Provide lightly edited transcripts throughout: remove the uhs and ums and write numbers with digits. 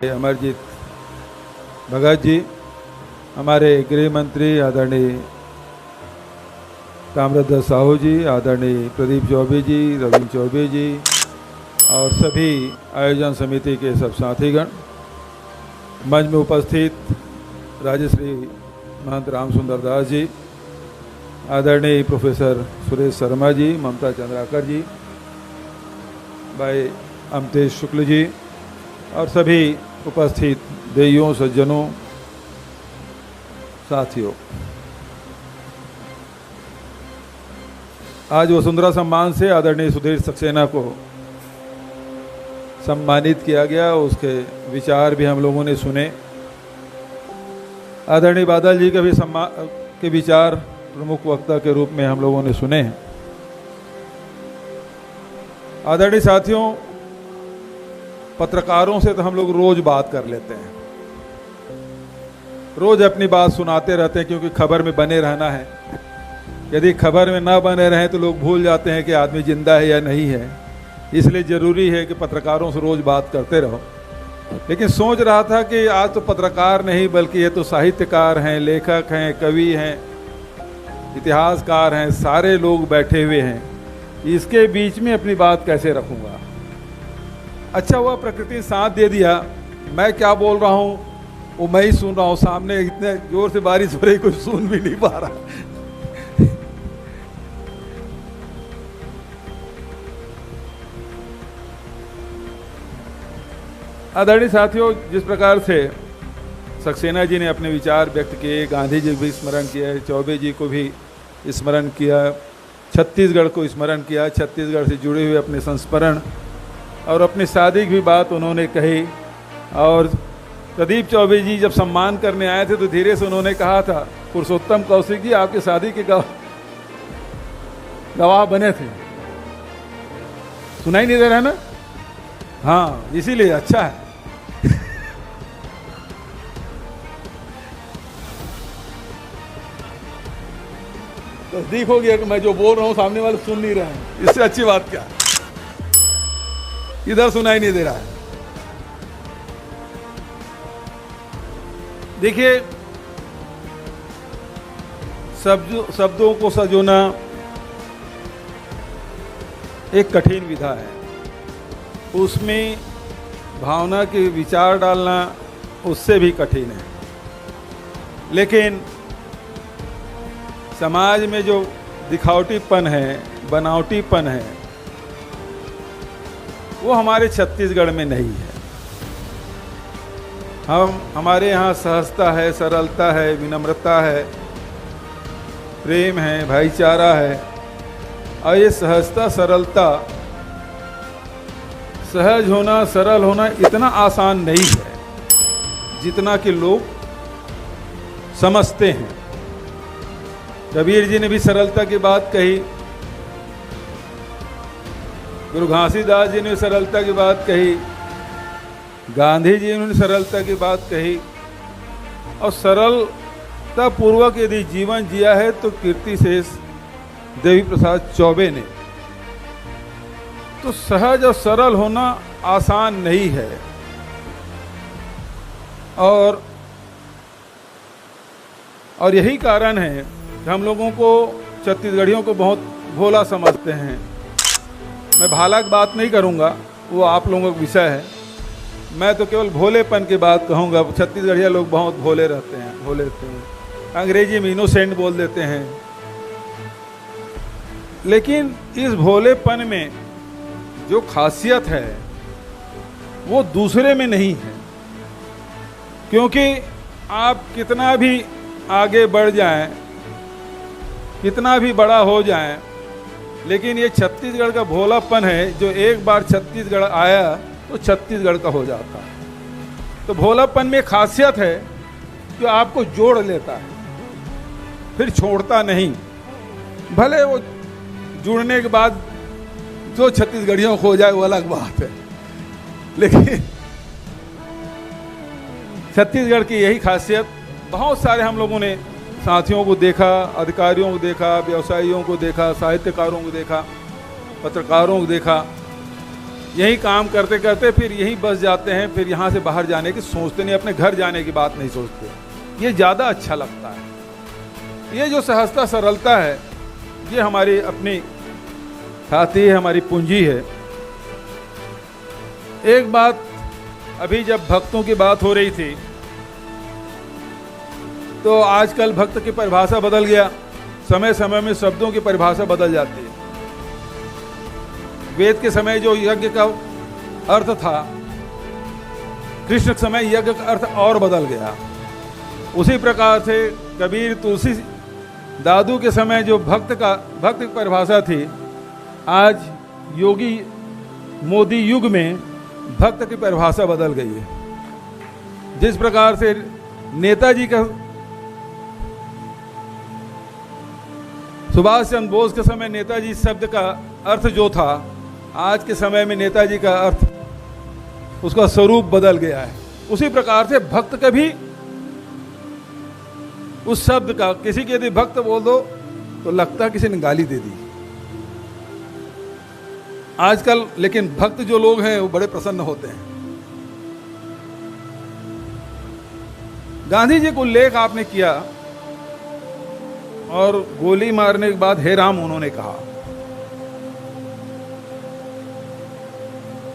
अमरजीत भगत जी, हमारे गृह मंत्री आदरणीय ताम्रध्वज साहू जी, आदरणीय प्रदीप चौबे जी, रविंद्र चौबे जी और सभी आयोजन समिति के सब साथीगण, मंच में उपस्थित राजश्री महंत राम सुंदर दास जी, आदरणीय प्रोफेसर सुरेश शर्मा जी, ममता चंद्राकर जी, भाई अमतेश शुक्ल जी और सभी उपस्थित देवियों, सज्जनों, साथियों, आज वसुंधरा सम्मान से आदरणीय सुधीर सक्सेना को सम्मानित किया गया। उसके विचार भी हम लोगों ने सुने। आदरणीय बादल जी के विचार प्रमुख वक्ता के रूप में हम लोगों ने सुने हैं। आदरणीय साथियों, पत्रकारों से तो हम लोग रोज बात कर लेते हैं, रोज अपनी बात सुनाते रहते हैं, क्योंकि खबर में बने रहना है। यदि खबर में ना बने रहें तो लोग भूल जाते हैं कि आदमी जिंदा है या नहीं है। इसलिए जरूरी है कि पत्रकारों से रोज बात करते रहो। लेकिन सोच रहा था कि आज तो पत्रकार नहीं बल्कि ये तो साहित्यकार हैं, लेखक हैं, कवि हैं, इतिहासकार हैं, सारे लोग बैठे हुए हैं। इसके बीच में अपनी बात कैसे रखूंगा। अच्छा हुआ प्रकृति साथ दे दिया। मैं क्या बोल रहा हूँ वो मैं ही सुन रहा हूँ। सामने इतने जोर से बारिश हो रही, कुछ सुन भी नहीं पा रहा। आदरणीय साथियों, जिस प्रकार से सक्सेना जी ने अपने विचार व्यक्त किए, गांधी जी को भी स्मरण किया, चौबे जी को भी स्मरण किया, छत्तीसगढ़ को स्मरण किया, छत्तीसगढ़ से जुड़े हुए अपने संस्मरण और अपनी शादी की भी बात उन्होंने कही। और प्रदीप चौबे जी जब सम्मान करने आए थे तो धीरे से उन्होंने कहा था, पुरुषोत्तम कौशिक जी आपकी शादी के गवाह बने थे। सुनाई नहीं दे रहा है ना? हाँ, इसीलिए अच्छा है। तस्दीक हो गया कि मैं जो बोल रहा हूं सामने वाले सुन नहीं रहे हैं। इससे अच्छी बात क्या है? इधर सुनाई नहीं दे रहा है। देखिए, शब्दों को सजोना एक कठिन विधा है। उसमें भावना के विचार डालना उससे भी कठिन है। लेकिन समाज में जो दिखावटीपन है, बनावटीपन है, वो हमारे छत्तीसगढ़ में नहीं है। हमारे यहाँ सहजता है, सरलता है, विनम्रता है, प्रेम है, भाईचारा है। और ये सहजता, सरलता, सहज होना, सरल होना इतना आसान नहीं है जितना कि लोग समझते हैं। कबीर जी ने भी सरलता की बात कही, गुरु घासीदास जी ने सरलता की बात कही, गांधी जी ने सरलता की बात कही। और सरलता पूर्वक यदि जीवन जिया है तो कीर्तिशेष देवी प्रसाद चौबे ने। तो सहज और सरल होना आसान नहीं है। और यही कारण है कि हम लोगों को, छत्तीसगढ़ियों को बहुत भोला समझते हैं। मैं भाला की बात नहीं करूंगा, वो आप लोगों का विषय है। मैं तो केवल भोलेपन की बात कहूंगा। छत्तीसगढ़िया लोग बहुत भोले रहते हैं, भोले रहते हैं। अंग्रेजी में इनोसेंट बोल देते हैं। लेकिन इस भोलेपन में जो खासियत है वो दूसरे में नहीं है। क्योंकि आप कितना भी आगे बढ़ जाएं, कितना भी बड़ा हो जाएं, लेकिन ये छत्तीसगढ़ का भोलापन है जो एक बार छत्तीसगढ़ आया तो छत्तीसगढ़ का हो जाता है। तो भोलापन में खासियत है कि आपको जोड़ लेता है, फिर छोड़ता नहीं। भले वो जुड़ने के बाद जो छत्तीसगढ़ियों खो जाए वो अलग बात है, लेकिन छत्तीसगढ़ की यही खासियत। बहुत सारे हम लोगों ने साथियों को देखा, अधिकारियों को देखा, व्यवसायियों को देखा, साहित्यकारों को देखा, पत्रकारों को देखा। यही काम करते करते फिर यहीं बस जाते हैं, फिर यहाँ से बाहर जाने की सोचते नहीं, अपने घर जाने की बात नहीं सोचते। ये ज़्यादा अच्छा लगता है। ये जो सहजता सरलता है, ये हमारी अपनी खाती है, हमारी पूंजी है। एक बात, अभी जब भक्तों की बात हो रही थी, तो आजकल भक्त की परिभाषा बदल गया। समय समय में शब्दों की परिभाषा बदल जाती है। वेद के समय जो यज्ञ का अर्थ था, कृष्ण के समय यज्ञ का अर्थ और बदल गया। उसी प्रकार से कबीर, तुलसी, दादू के समय जो भक्त की परिभाषा थी, आज योगी मोदी युग में भक्त की परिभाषा बदल गई है। जिस प्रकार से नेताजी का, सुभाष चंद्र बोस के समय नेताजी शब्द का अर्थ जो था, आज के समय में नेताजी का अर्थ, उसका स्वरूप बदल गया है। उसी प्रकार से भक्त का भी उस शब्द का, किसी के यदि भक्त बोल दो तो लगता है किसी ने गाली दे दी आजकल। लेकिन भक्त जो लोग हैं वो बड़े प्रसन्न होते हैं। गांधी जी को उल्लेख आपने किया और गोली मारने के बाद हे राम उन्होंने कहा।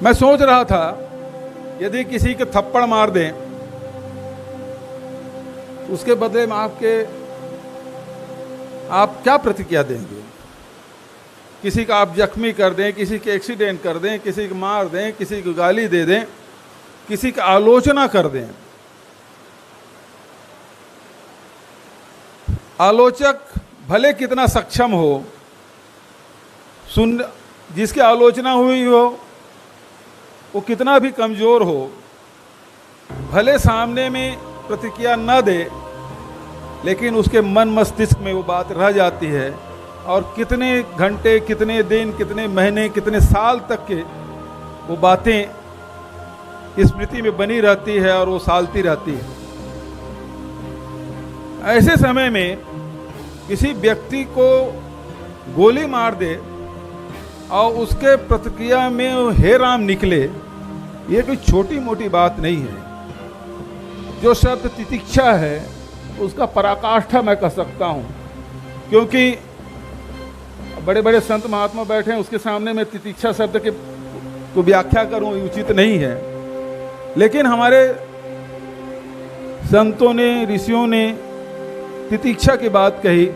मैं सोच रहा था यदि किसी के थप्पड़ मार दें तो उसके बदले में आप क्या प्रतिक्रिया देंगे? किसी का आप जख्मी कर दें, किसी के एक्सीडेंट कर दें, किसी को मार दें, किसी को गाली दे दें, किसी की आलोचना कर दें। आलोचक भले कितना सक्षम हो, जिसकी आलोचना हुई हो वो कितना भी कमजोर हो, भले सामने में प्रतिक्रिया न दे, लेकिन उसके मन मस्तिष्क में वो बात रह जाती है और कितने घंटे, कितने दिन, कितने महीने, कितने साल तक के वो बातें स्मृति में बनी रहती है और वो सालती रहती है। ऐसे समय में किसी व्यक्ति को गोली मार दे और उसके प्रतिक्रिया में हे राम निकले, ये कोई छोटी मोटी बात नहीं है। जो शब्द तितिक्षा है उसका पराकाष्ठा मैं कह सकता हूँ, क्योंकि बड़े बड़े संत महात्मा बैठे हैं, उसके सामने मैं तितिक्षा शब्द के को व्याख्या करूँ उचित नहीं है। लेकिन हमारे संतों ने, ऋषियों ने तितिक्षा की बात कही।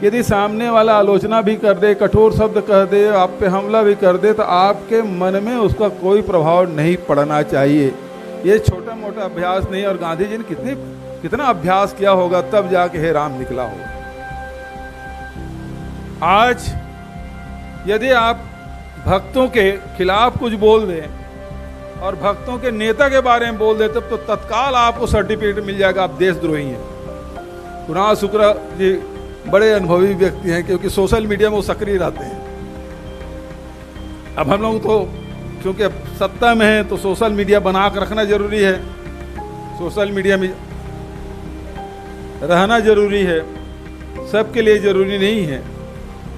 यदि सामने वाला आलोचना भी कर दे, कठोर शब्द कह दे, आप पे हमला भी कर दे, तो आपके मन में उसका कोई प्रभाव नहीं पड़ना चाहिए। ये छोटा मोटा अभ्यास नहीं। और गांधी जी ने कितना अभ्यास किया होगा, तब जाके हे राम निकला होगा। आज यदि आप भक्तों के खिलाफ कुछ बोल दें और भक्तों के नेता के बारे में बोल दें, तब तो तत्काल आपको सर्टिफिकेट मिल जाएगा, आप देशद्रोही हैं। कुणाल शुक्ला जी बड़े अनुभवी व्यक्ति हैं, क्योंकि सोशल मीडिया में वो सक्रिय रहते हैं। अब हम लोग तो क्योंकि अब सत्ता में हैं तो सोशल मीडिया बना कर रखना जरूरी है, सोशल मीडिया में रहना जरूरी है, सबके लिए जरूरी नहीं है।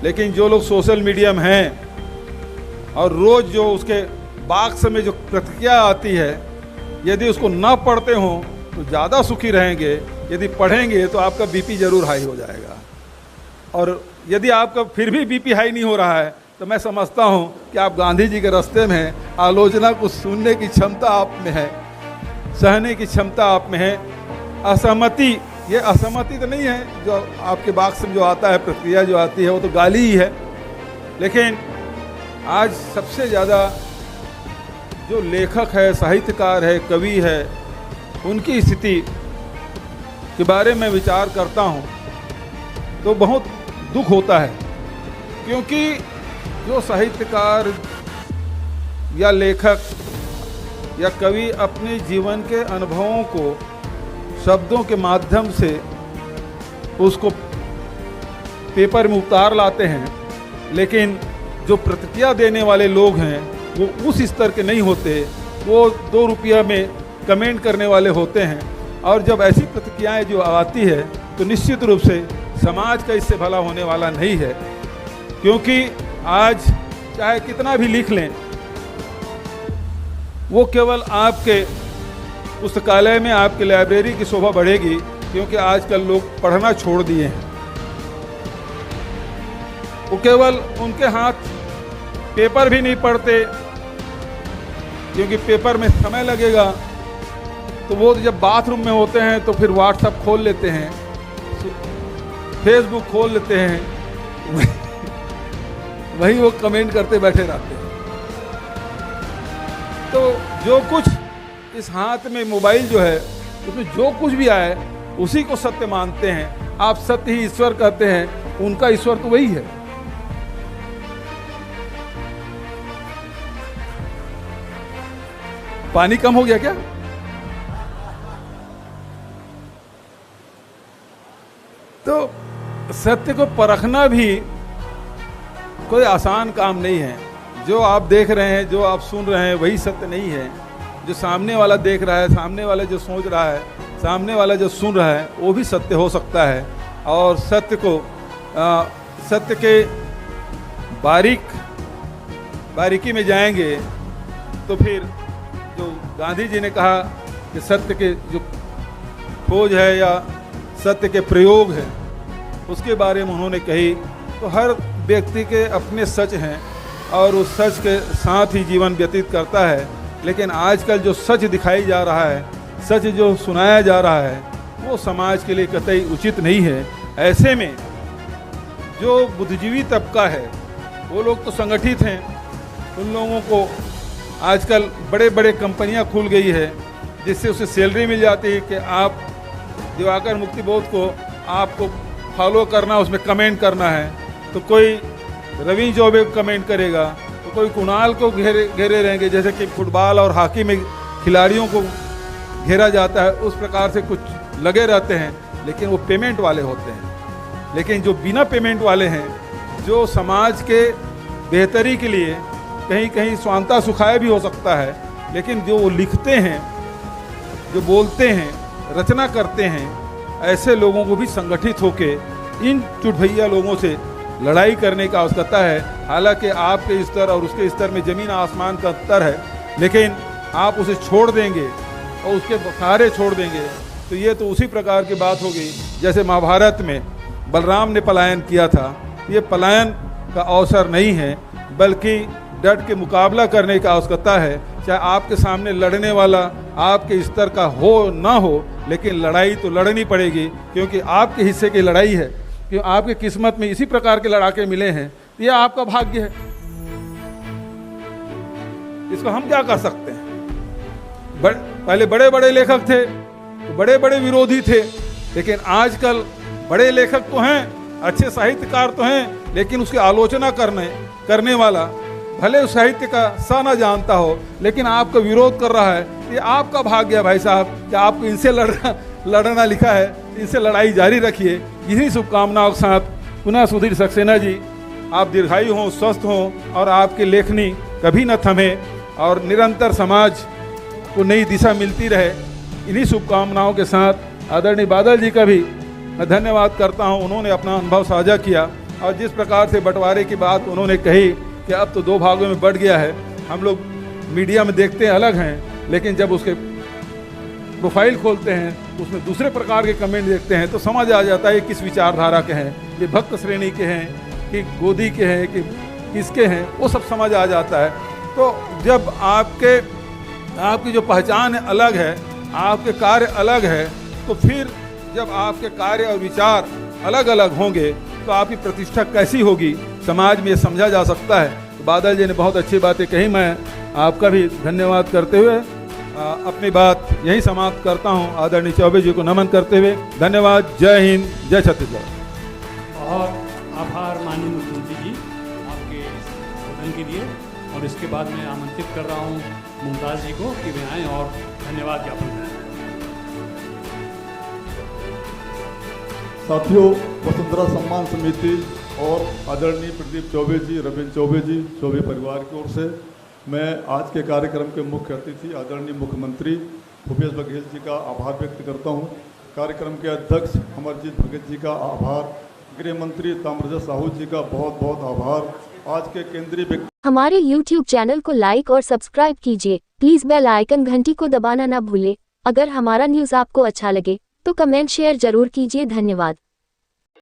लेकिन जो लोग सोशल मीडिया में हैं और रोज जो उसके बाक्स में जो प्रतिक्रिया आती है, यदि उसको ना पढ़ते हों तो ज़्यादा सुखी रहेंगे। यदि पढ़ेंगे तो आपका बीपी जरूर हाई हो जाएगा। और यदि आपका फिर भी बीपी हाई नहीं हो रहा है तो मैं समझता हूँ कि आप गांधी जी के रास्ते में हैं। आलोचना को सुनने की क्षमता आप में है, सहने की क्षमता आप में है। असहमति, ये असहमति तो नहीं है जो आपके बाक्स में जो आता है, प्रतिक्रिया जो आती है वो तो गाली ही है। लेकिन आज सबसे ज़्यादा जो लेखक है, साहित्यकार है, कवि है, उनकी स्थिति के बारे में विचार करता हूँ तो बहुत दुख होता है। क्योंकि जो साहित्यकार या लेखक या कवि अपने जीवन के अनुभवों को शब्दों के माध्यम से उसको पेपर में उतार लाते हैं, लेकिन जो प्रतिक्रिया देने वाले लोग हैं वो उस स्तर के नहीं होते। वो 2 रुपया में कमेंट करने वाले होते हैं। और जब ऐसी प्रतिक्रियाएं जो आती है तो निश्चित रूप से समाज का इससे भला होने वाला नहीं है। क्योंकि आज चाहे कितना भी लिख लें, वो केवल आपके पुस्तकालय में, आपके लाइब्रेरी की शोभा बढ़ेगी, क्योंकि आजकल लोग पढ़ना छोड़ दिए हैं। वो केवल उनके हाथ पेपर भी नहीं पढ़ते, क्योंकि पेपर में समय लगेगा। तो वो जब बाथरूम में होते हैं तो फिर व्हाट्सएप खोल लेते हैं, फेसबुक खोल लेते हैं, वही वो कमेंट करते बैठे रहते हैं। तो जो कुछ इस हाथ में मोबाइल जो है, उसमें जो कुछ भी आए उसी को सत्य मानते हैं। आप सत्य ही ईश्वर कहते हैं, उनका ईश्वर तो वही है। पानी कम हो गया क्या? तो सत्य को परखना भी कोई आसान काम नहीं है। जो आप देख रहे हैं, जो आप सुन रहे हैं, वही सत्य नहीं है। जो सामने वाला देख रहा है, सामने वाला जो सोच रहा है, सामने वाला जो सुन रहा है, वो भी सत्य हो सकता है। और सत्य को सत्य के बारीकी में जाएंगे तो फिर जो गांधी जी ने कहा कि सत्य के जो खोज है या सत्य के प्रयोग है, उसके बारे में उन्होंने कही। तो हर व्यक्ति के अपने सच हैं और उस सच के साथ ही जीवन व्यतीत करता है। लेकिन आजकल जो सच दिखाई जा रहा है, सच जो सुनाया जा रहा है, वो समाज के लिए कतई उचित नहीं है। ऐसे में जो बुद्धिजीवी तबका है, वो लोग तो संगठित हैं। उन लोगों को आजकल बड़े बड़े कंपनियां खुल गई है, जिससे उसे सैलरी मिल जाती है कि आप दिवाकर मुक्तिबोध को आपको फॉलो करना, उसमें कमेंट करना है। तो कोई रविंद्र चौबे को कमेंट करेगा, तो कोई कुणाल को घेरे रहेंगे, जैसे कि फुटबॉल और हॉकी में खिलाड़ियों को घेरा जाता है, उस प्रकार से कुछ लगे रहते हैं। लेकिन वो पेमेंट वाले होते हैं। लेकिन जो बिना पेमेंट वाले हैं, जो समाज के बेहतरी के लिए कहीं कहीं स्वांता सुखाए भी हो सकता है, लेकिन जो वो लिखते हैं, जो बोलते हैं, रचना करते हैं, ऐसे लोगों को भी संगठित होके इन चुटभैया लोगों से लड़ाई करने का आवश्यकता है। हालांकि आपके स्तर और उसके स्तर में जमीन आसमान का अंतर है, लेकिन आप उसे छोड़ देंगे और उसके सहारे छोड़ देंगे तो ये तो उसी प्रकार की बात होगी जैसे महाभारत में बलराम ने पलायन किया था। ये पलायन का अवसर नहीं है, बल्कि डट के मुकाबला करने की आवश्यकता है। चाहे आपके सामने लड़ने वाला आपके स्तर का हो ना हो, लेकिन लड़ाई तो लड़नी पड़ेगी, क्योंकि आपके हिस्से की लड़ाई है। क्यों आपकी किस्मत में इसी प्रकार के लड़ाके मिले हैं, यह आपका भाग्य है। इसको हम क्या कर सकते हैं? पहले बड़े बड़े लेखक थे तो बड़े बड़े विरोधी थे, लेकिन आजकल बड़े लेखक तो हैं, अच्छे साहित्यकार तो हैं, लेकिन उसकी आलोचना करने वाला भले उस साहित्य का सा ना जानता हो, लेकिन आपका विरोध कर रहा है। ये आपका भाग्य है भाई साहब कि आपको इनसे लड़ना लिखा है। इनसे लड़ाई जारी रखिए। इन्हीं शुभकामनाओं के साथ पुनः सुधीर सक्सेना जी, आप दीर्घायु हों, स्वस्थ हों और आपकी लेखनी कभी न थमे और निरंतर समाज को नई दिशा मिलती रहे। इन्हीं शुभकामनाओं के साथ आदरणीय बादल जी का भी मैं धन्यवाद करता हूं। उन्होंने अपना अनुभव साझा किया और जिस प्रकार से बंटवारे की बात उन्होंने कही कि अब तो 2 भागों में बढ़ गया है। हम लोग मीडिया में देखते हैं अलग हैं, लेकिन जब उसके प्रोफाइल खोलते हैं उसमें दूसरे प्रकार के कमेंट देखते हैं तो समझ आ जाता है किस विचारधारा के हैं, ये भक्त श्रेणी के हैं कि गोदी के हैं कि किसके हैं, वो सब समझ आ जाता है। तो जब आपकी जो पहचान है अलग है, आपके कार्य अलग है, तो फिर जब आपके कार्य और विचार अलग अलग होंगे तो आपकी प्रतिष्ठा कैसी होगी समाज में, ये समझा जा सकता है। तो बादल जी ने बहुत अच्छी बातें कही। मैं आपका भी धन्यवाद करते हुए अपनी बात यही समाप्त करता हूं। आदरणीय चौबे जी को नमन करते हुए धन्यवाद। जय हिंद, जय छत्तीसगढ़। बहुत आभार माननीय मुख्यमंत्री जी आपके संबोधन के लिए। और इसके बाद मैं आमंत्रित कर रहा हूं मुमताज़ जी को कि वे आएँ और धन्यवाद ज्ञापन करें। साथियों, वसुंधरा सम्मान समिति और आदरणीय प्रदीप चौबे जी, रविंद्र चौबे जी, चौबे परिवार की ओर से मैं आज के कार्यक्रम के मुख्य अतिथि आदरणीय मुख्यमंत्री भूपेश बघेल जी का आभार व्यक्त करता हूं। कार्यक्रम के अध्यक्ष अमरजीत भगत जी का आभार गृह मंत्री ताम्रध्वज साहू जी का बहुत बहुत आभार। आज के केंद्रीय व्यक्ति हमारे YouTube चैनल को लाइक और सब्सक्राइब कीजिए। प्लीज़ बेल आइकन घंटी को दबाना ना भूले। अगर हमारा न्यूज़ आपको अच्छा लगे तो कमेंट शेयर जरूर कीजिए। धन्यवाद।